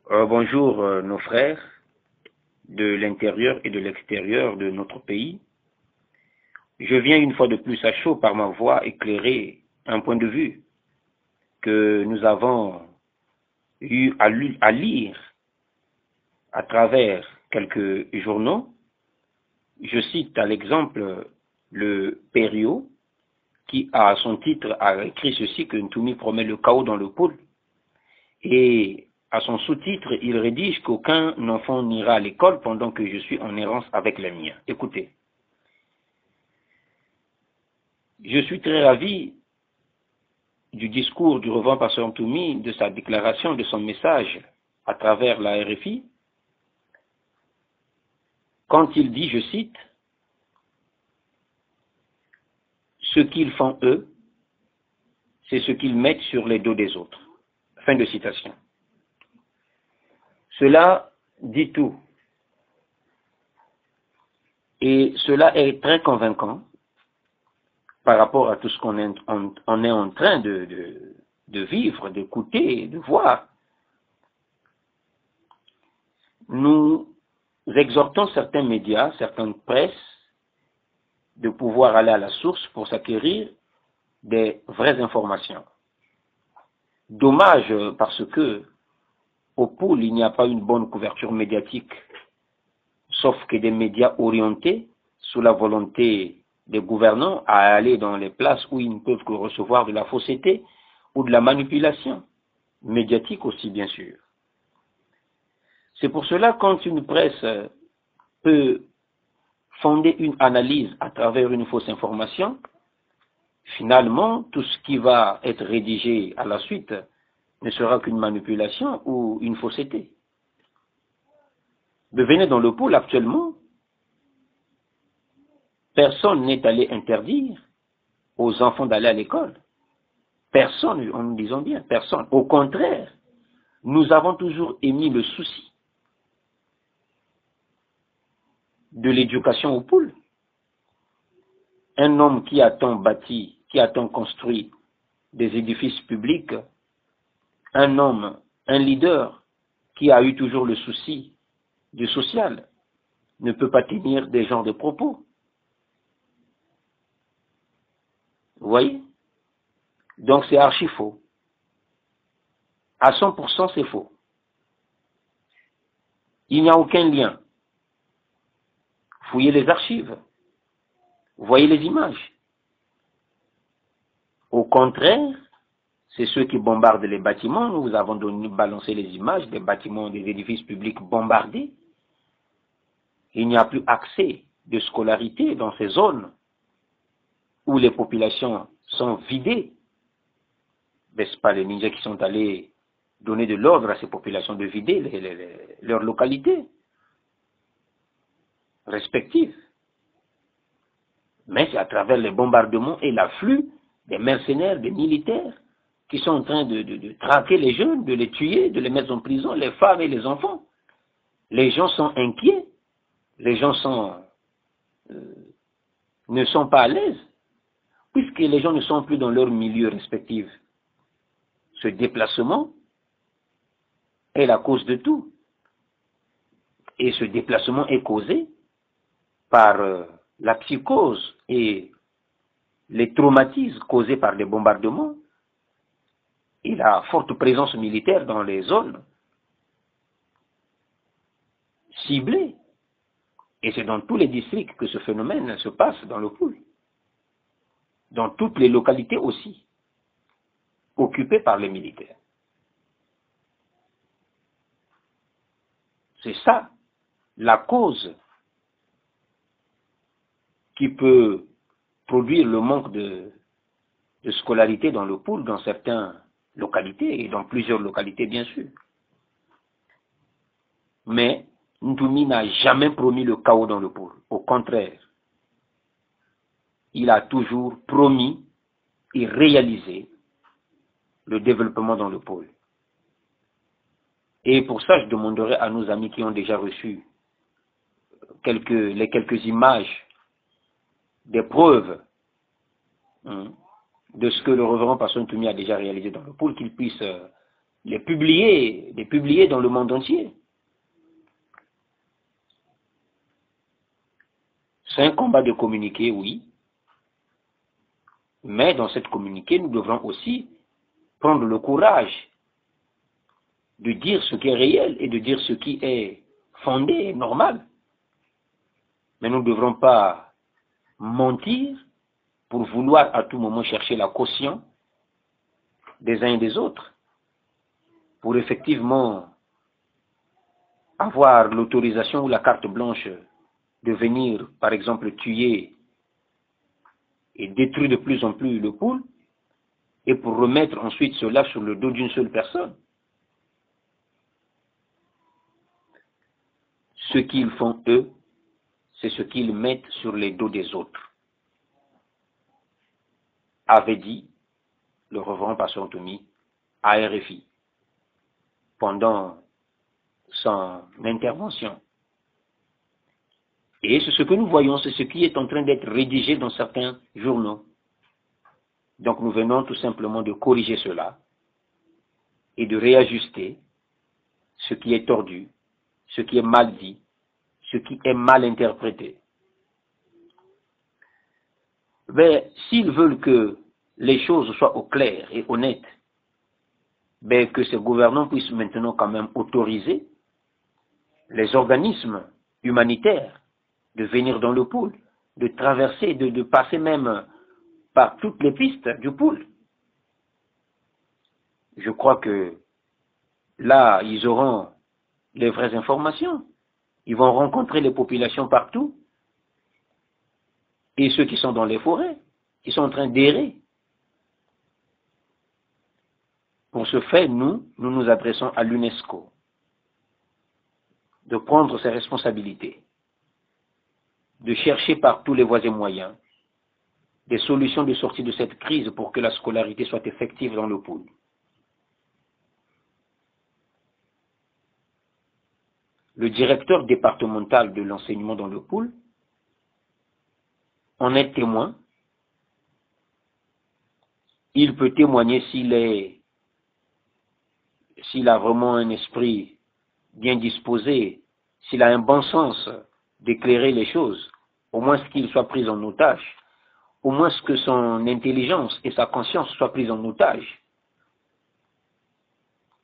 Bonjour nos frères de l'intérieur et de l'extérieur de notre pays. Je viens une fois de plus à chaud par ma voix éclairer un point de vue que nous avons eu à lire à travers quelques journaux. Je cite à l'exemple le Pério qui à son titre a écrit ceci que Ntoumi promet le chaos dans le pôle et à son sous-titre, il rédige qu'aucun enfant n'ira à l'école pendant que je suis en errance avec les miens. Écoutez, je suis très ravi du discours du reverend pasteur Ntoumi, de sa déclaration, de son message à travers la RFI, quand il dit, je cite, « Ce qu'ils font eux, c'est ce qu'ils mettent sur les dos des autres. » Fin de citation. Cela dit tout. Et cela est très convaincant par rapport à tout ce qu'on est en train de vivre, d'écouter, de voir. Nous exhortons certains médias, certaines presses, de pouvoir aller à la source pour s'acquérir des vraies informations. Dommage parce que au pôle, il n'y a pas une bonne couverture médiatique, sauf que des médias orientés sous la volonté des gouvernants à aller dans les places où ils ne peuvent que recevoir de la fausseté ou de la manipulation, médiatique aussi bien sûr. C'est pour cela quand une presse peut fonder une analyse à travers une fausse information, finalement, tout ce qui va être rédigé à la suite ne sera qu'une manipulation ou une fausseté. Venez dans le pôle actuellement, personne n'est allé interdire aux enfants d'aller à l'école. Personne, en nous disant bien, personne. Au contraire, nous avons toujours émis le souci de l'éducation au pôle. Un homme qui a tant bâti, qui a tant construit des édifices publics, un homme, un leader qui a eu toujours le souci du social, ne peut pas tenir des genres de propos. Vous voyez? Donc c'est archi faux. À 100% c'est faux. Il n'y a aucun lien. Fouillez les archives. Voyez les images. Au contraire, c'est ceux qui bombardent les bâtiments. Nous avons balancé les images des bâtiments, des édifices publics bombardés. Il n'y a plus accès de scolarité dans ces zones où les populations sont vidées. N'est-ce pas les ninjas qui sont allés donner de l'ordre à ces populations de vider leurs localités respectives? Mais c'est à travers les bombardements et l'afflux des mercenaires, des militaires, qui sont en train de traquer les jeunes, de les tuer, de les mettre en prison, les femmes et les enfants. Les gens sont inquiets, les gens ne sont pas à l'aise, puisque les gens ne sont plus dans leur milieu respectif. Ce déplacement est la cause de tout. Et ce déplacement est causé par la psychose et les traumatismes causés par les bombardements et la forte présence militaire dans les zones ciblées. Et c'est dans tous les districts que ce phénomène se passe dans le pôle. Dans toutes les localités aussi, occupées par les militaires. C'est ça, la cause qui peut produire le manque de scolarité dans le pôle, dans certaines localités, et dans plusieurs localités bien sûr. Mais Ntoumi n'a jamais promis le chaos dans le pôle. Au contraire, il a toujours promis et réalisé le développement dans le pôle. Et pour ça, je demanderai à nos amis qui ont déjà reçu les quelques images, des preuves de ce que le reverend pasteur Ntoumi a déjà réalisé dans le pôle, qu'ils puissent les publier dans le monde entier. C'est un combat de communiquer, oui, mais dans cette communiqué, nous devrons aussi prendre le courage de dire ce qui est réel et de dire ce qui est fondé, normal. Mais nous ne devrons pas mentir pour vouloir à tout moment chercher la caution des uns et des autres, pour effectivement avoir l'autorisation ou la carte blanche de venir, par exemple, tuer et détruire de plus en plus le pool, et pour remettre ensuite cela sur le dos d'une seule personne. Ce qu'ils font, eux, c'est ce qu'ils mettent sur les dos des autres, avait dit le reverend Pasteur Toumi à RFI pendant son intervention. Et c'est ce que nous voyons, c'est ce qui est en train d'être rédigé dans certains journaux. Donc nous venons tout simplement de corriger cela et de réajuster ce qui est tordu, ce qui est mal dit, ce qui est mal interprété. Mais s'ils veulent que les choses soient au clair et honnêtes, mais que ces gouvernants puissent maintenant quand même autoriser les organismes humanitaires de venir dans le pôle, de traverser, de passer même par toutes les pistes du pôle. Je crois que là, ils auront les vraies informations. Ils vont rencontrer les populations partout. Et ceux qui sont dans les forêts, qui sont en train d'errer. Pour ce fait, nous nous adressons à l'UNESCO de prendre ses responsabilités, de chercher par tous les voies et moyens des solutions de sortie de cette crise pour que la scolarité soit effective dans le pôle. Le directeur départemental de l'enseignement dans le pôle en est témoin. Il peut témoigner s'il a vraiment un esprit bien disposé, s'il a un bon sens d'éclairer les choses, au moins qu'il soit pris en otage, au moins que son intelligence et sa conscience soient prises en otage.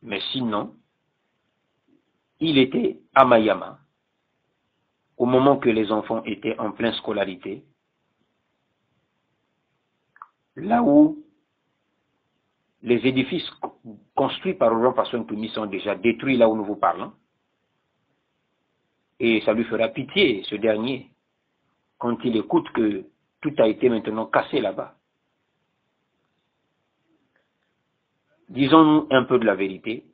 Mais sinon, il était à Mayama, au moment que les enfants étaient en pleine scolarité, là où les édifices construits par Laurent Pasteur Toumi sont déjà détruits là où nous vous parlons. Et ça lui fera pitié, ce dernier, quand il écoute que tout a été maintenant cassé là-bas. Disons-nous un peu de la vérité.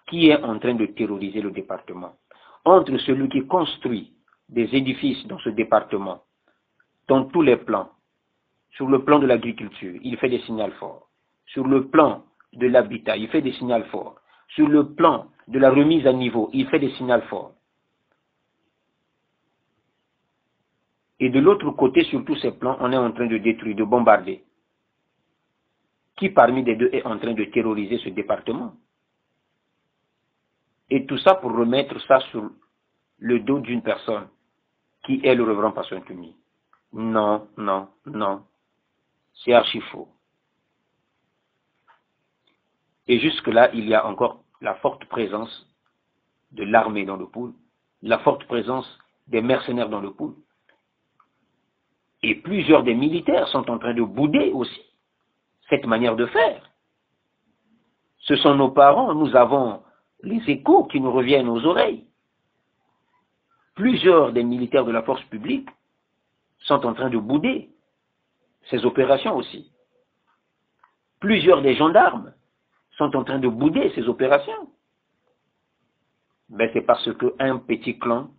Qui est en train de terroriser le département? Entre celui qui construit des édifices dans ce département, dans tous les plans, sur le plan de l'agriculture, il fait des signaux forts. Sur le plan de l'habitat, il fait des signaux forts. Sur le plan de la remise à niveau, il fait des signaux forts. Et de l'autre côté, sur tous ces plans, on est en train de détruire, de bombarder. Qui parmi les deux est en train de terroriser ce département? Et tout ça pour remettre ça sur le dos d'une personne qui est le reverend Pasteur Toumi. Non, non, non. C'est archi faux. Et jusque-là, il y a encore la forte présence de l'armée dans le pôle, la forte présence des mercenaires dans le pôle. Et plusieurs des militaires sont en train de bouder aussi cette manière de faire. Ce sont nos parents, nous avons les échos qui nous reviennent aux oreilles. Plusieurs des militaires de la force publique sont en train de bouder ces opérations aussi. Plusieurs des gendarmes sont en train de bouder ces opérations. Mais c'est parce qu'un petit clan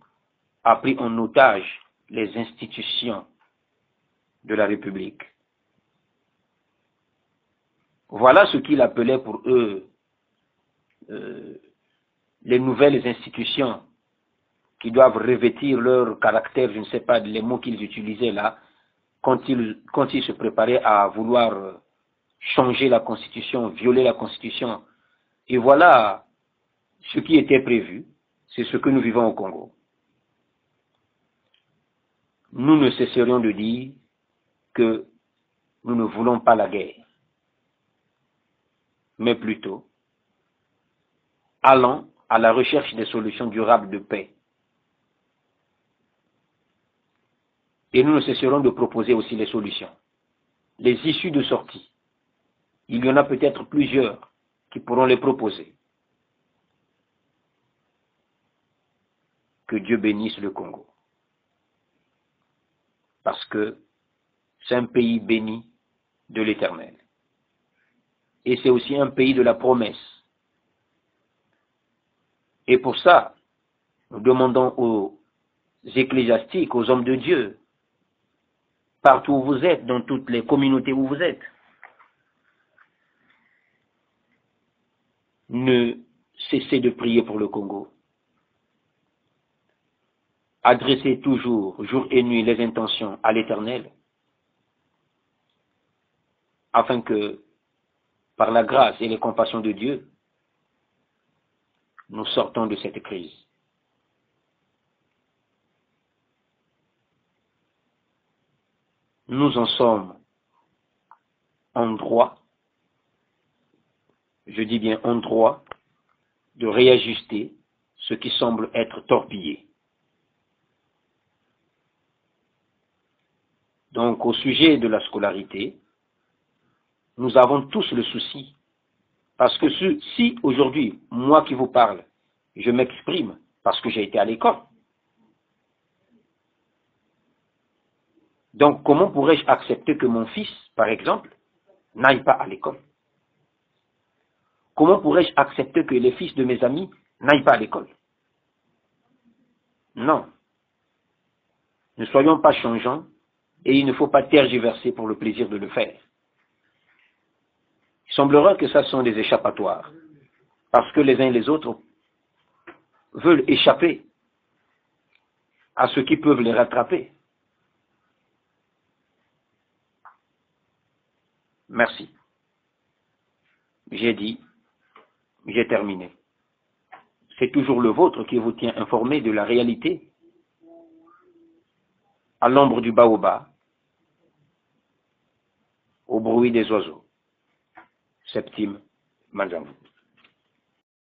a pris en otage les institutions de la République. Voilà ce qu'il appelait pour eux les nouvelles institutions qui doivent revêtir leur caractère, je ne sais pas les mots qu'ils utilisaient là, quand ils se préparaient à vouloir changer la Constitution, violer la Constitution, Et voilà ce qui était prévu, c'est ce que nous vivons au Congo. Nous ne cesserions de dire que nous ne voulons pas la guerre, mais plutôt allons à la recherche des solutions durables de paix. Et nous ne cesserons de proposer aussi les solutions, les issues de sortie. Il y en a peut-être plusieurs qui pourront les proposer. Que Dieu bénisse le Congo. Parce que c'est un pays béni de l'Éternel. Et c'est aussi un pays de la promesse. Et pour ça, nous demandons aux ecclésiastiques, aux hommes de Dieu, partout où vous êtes, dans toutes les communautés où vous êtes, ne cessez de prier pour le Congo. Adressez toujours, jour et nuit, les intentions à l'Éternel, afin que, par la grâce et les compassions de Dieu, nous sortons de cette crise. Nous en sommes en droit, je dis bien en droit, de réajuster ce qui semble être torpillé. Donc, au sujet de la scolarité, nous avons tous le souci. Parce que si aujourd'hui, moi qui vous parle, je m'exprime parce que j'ai été à l'école, donc comment pourrais-je accepter que mon fils, par exemple, n'aille pas à l'école? Comment pourrais-je accepter que les fils de mes amis n'aillent pas à l'école? Non. Ne soyons pas changeants et il ne faut pas tergiverser pour le plaisir de le faire. Il semblera que ça sont des échappatoires, parce que les uns et les autres veulent échapper à ceux qui peuvent les rattraper. Merci. J'ai dit, j'ai terminé. C'est toujours le vôtre qui vous tient informé de la réalité, à l'ombre du baobab, au bruit des oiseaux. Septime Manjambo.